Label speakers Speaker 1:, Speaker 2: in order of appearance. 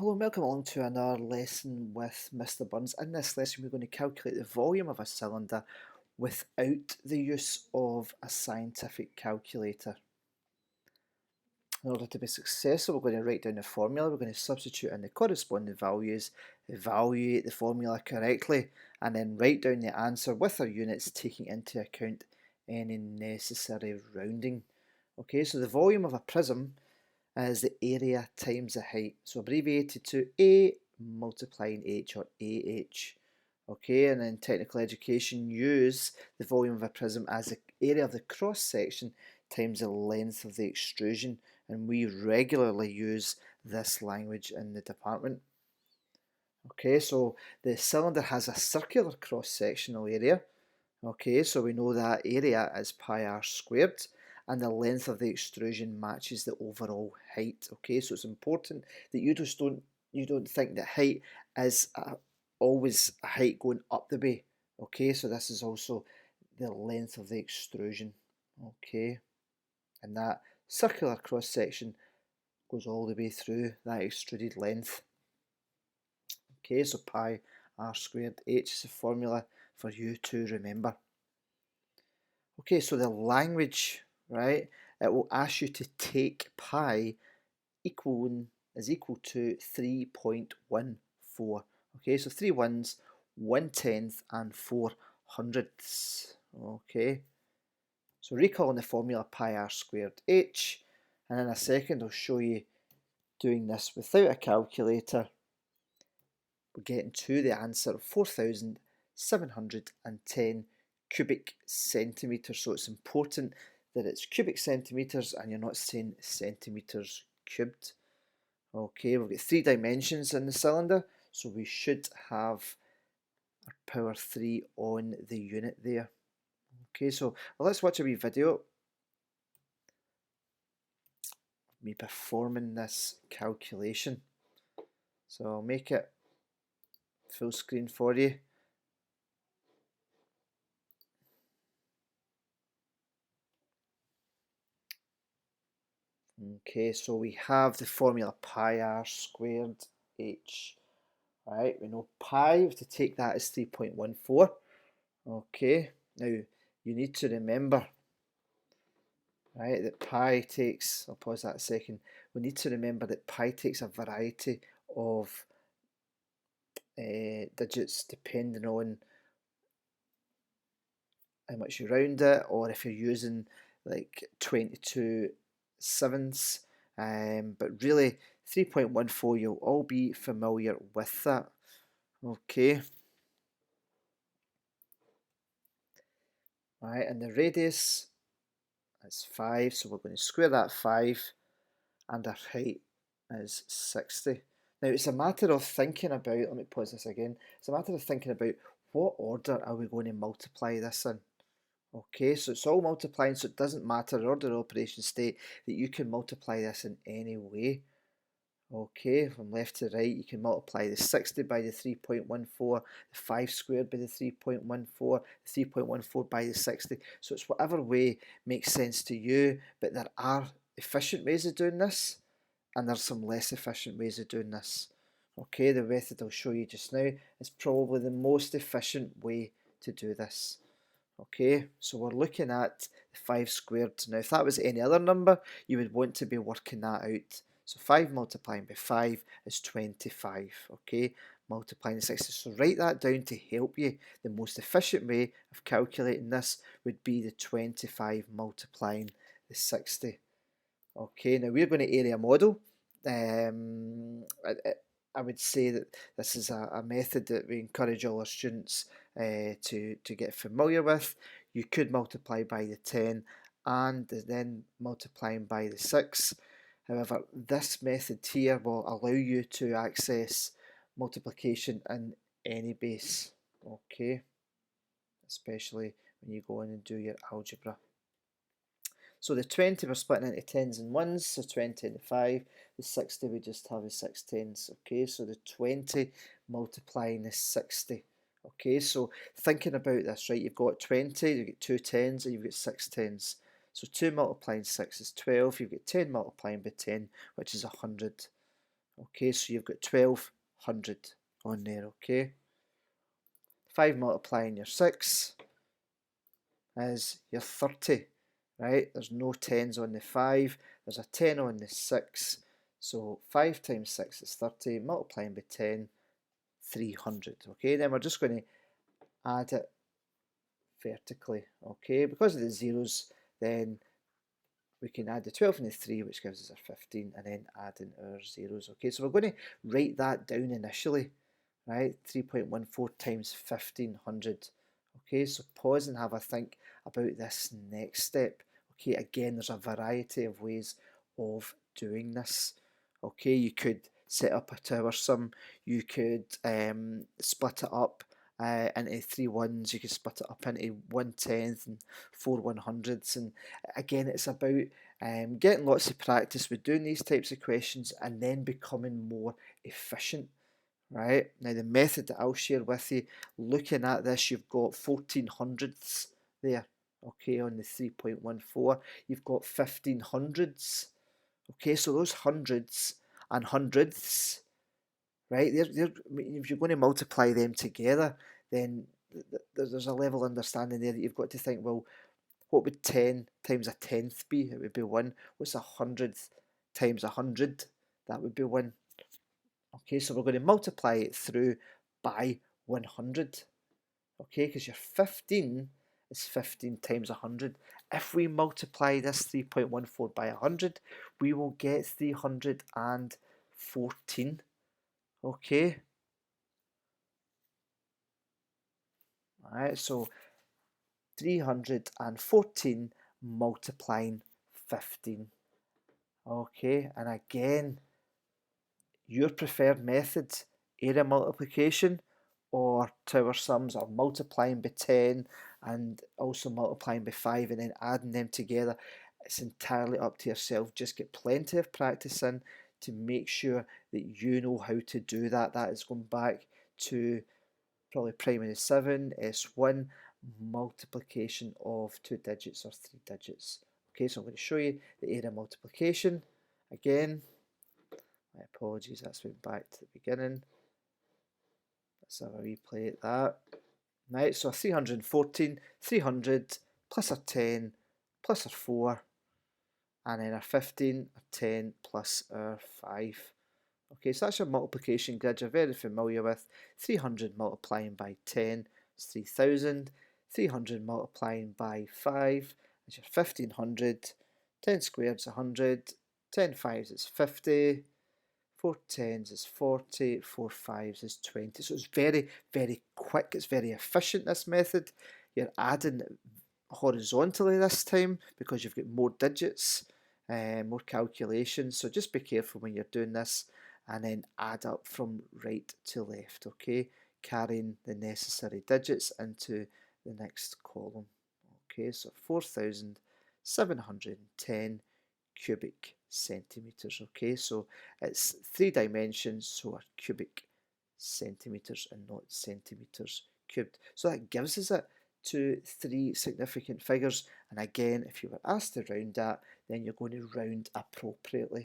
Speaker 1: Hello and welcome along to another lesson with Mr. Burns. In this lesson we're going to calculate the volume of a cylinder without the use of a scientific calculator. In order to be successful, we're going to write down the formula, we're going to substitute in the corresponding values, evaluate the formula correctly, and then write down the answer with our units taking into account any necessary rounding. Okay, so the volume of a prism is the area times the height, so abbreviated to A multiplying H, or AH. Okay, and in technical education use the volume of a prism as the area of the cross section times the length of the extrusion, and we regularly use this language in the department. Okay, so the cylinder has a circular cross-sectional area. Okay, so we know that area is pi r squared, and the length of the extrusion matches the overall height. Okay, so it's important that you don't think that height is always a height going up the way. Okay, so this is also the length of the extrusion. Okay, and that circular cross section goes all the way through that extruded length. Okay, so pi r squared h is the formula for you to remember. Okay, so the language, right, it will ask you to take pi is equal to 3.14. Okay, so 3 ones, 1/10 and 4 hundredths. Okay, so recalling the formula pi r squared h, and in a second I'll show you doing this without a calculator. We're getting to the answer of 4,710 cubic centimetres. So it's important that it's cubic centimetres and you're not saying centimetres cubed. Okay, we've got 3 dimensions in the cylinder, so we should have our power 3 on the unit there. Okay, so let's watch a wee video of me performing this calculation. So I'll make it full screen for you. Okay, so we have the formula pi r squared h. Right, we know pi, we have to take that as 3.14. Okay, now you need to remember, right, that pi takes, I'll pause that a second, we need to remember that pi takes a variety of digits depending on how much you round it, or if you're using like 22 sevens, but really 3.14, you'll all be familiar with that. Okay, right, and the radius is 5, so we're going to square that 5, and our height is 60. Now it's a matter of thinking about, let me pause this again, it's a matter of thinking about what order are we going to multiply this in. Okay, so it's all multiplying, so it doesn't matter, the order of operations state that you can multiply this in any way. Okay, from left to right, you can multiply the 60 by the 3.14, the 5 squared by the 3.14, the 3.14 by the 60. So it's whatever way makes sense to you, but there are efficient ways of doing this, and there's some less efficient ways of doing this. Okay, the method I'll show you just now is probably the most efficient way to do this. Okay, so we're looking at the 5 squared. Now if that was any other number, you would want to be working that out. So 5 multiplying by 5 is 25, okay, multiplying the 60. So write that down to help you. The most efficient way of calculating this would be the 25 multiplying the 60. Okay, now we're going to area model. I would say that this is a method that we encourage all our students to get familiar with. You could multiply by the 10 and then multiplying by the 6. However, this method here will allow you to access multiplication in any base, okay, especially when you go in and do your algebra. So the 20 we're splitting into 10s and 1s, so 20 into 5. The 60 we just have as 6 tens, okay, so the 20 multiplying the 60. Okay, so thinking about this, right, you've got 20, you've got 2 tens, and you've got 6 tens. So 2 multiplying 6 is 12, you've got 10 multiplying by 10, which is 100. Okay, so you've got 1200 on there, okay? 5 multiplying your 6 is your 30, right? There's no 10s on the 5, there's a 10 on the 6, so 5 times 6 is 30, multiplying by 10, 300, okay? Then we're just going to add it vertically, okay? Because of the zeros, then we can add the 12 and the 3, which gives us our 15, and then add in our zeros, okay? So we're going to write that down initially, right? 3.14 times 1500. Okay, so pause and have a think about this next step. Okay, again, there's a variety of ways of doing this. Okay, you could set up a tower sum, you could split it up into 3 ones, you could split it up into 1/10 and 4 100ths, and again, it's about getting lots of practice with doing these types of questions and then becoming more efficient. Right, now the method that I'll share with you, looking at this, you've got 1400ths there, okay, on the 3.14, you've got 1500ths, okay, so those hundreds and hundredths, right, if you're going to multiply them together, then there's a level of understanding there that you've got to think, well, what would 10 times a tenth be? It would be 1. What's a hundredth times 100? That would be 1. Okay, so we're going to multiply it through by 100. Okay, because your 15 is 15 times 100. If we multiply this 3.14 by 100, we will get 314. Okay. Alright, so 314 multiplying 15. Okay, and again, your preferred method, area multiplication or tower sums, or multiplying by 10 and also multiplying by 5 and then adding them together. It's entirely up to yourself. Just get plenty of practice in to make sure that you know how to do that. That is going back to probably primary 7, S1, multiplication of 2 digits or 3 digits. Okay, so I'm going to show you the area multiplication again. My apologies, that's went back to the beginning. Let's have a replay at that. Right, so 314, 300 plus a 10 plus our 4, and then our 15, a 10 plus our 5. Okay, so that's your multiplication grid you're very familiar with. 300 multiplying by 10 is 3000. 300 multiplying by 5 is your 1500. 10 squared is 100. 10 fives is 50. 4 tens is 40, 4 fives is 20. So it's very, very quick. It's very efficient, this method. You're adding horizontally this time because you've got more digits, more calculations. So just be careful when you're doing this, and then add up from right to left, okay? Carrying the necessary digits into the next column. Okay, so 4,710 cubic centimeters. Okay, so it's 3 dimensions, so our cubic centimeters and not centimeters cubed. So that gives us it to 3 significant figures, and again, if you were asked to round that, then you're going to round appropriately.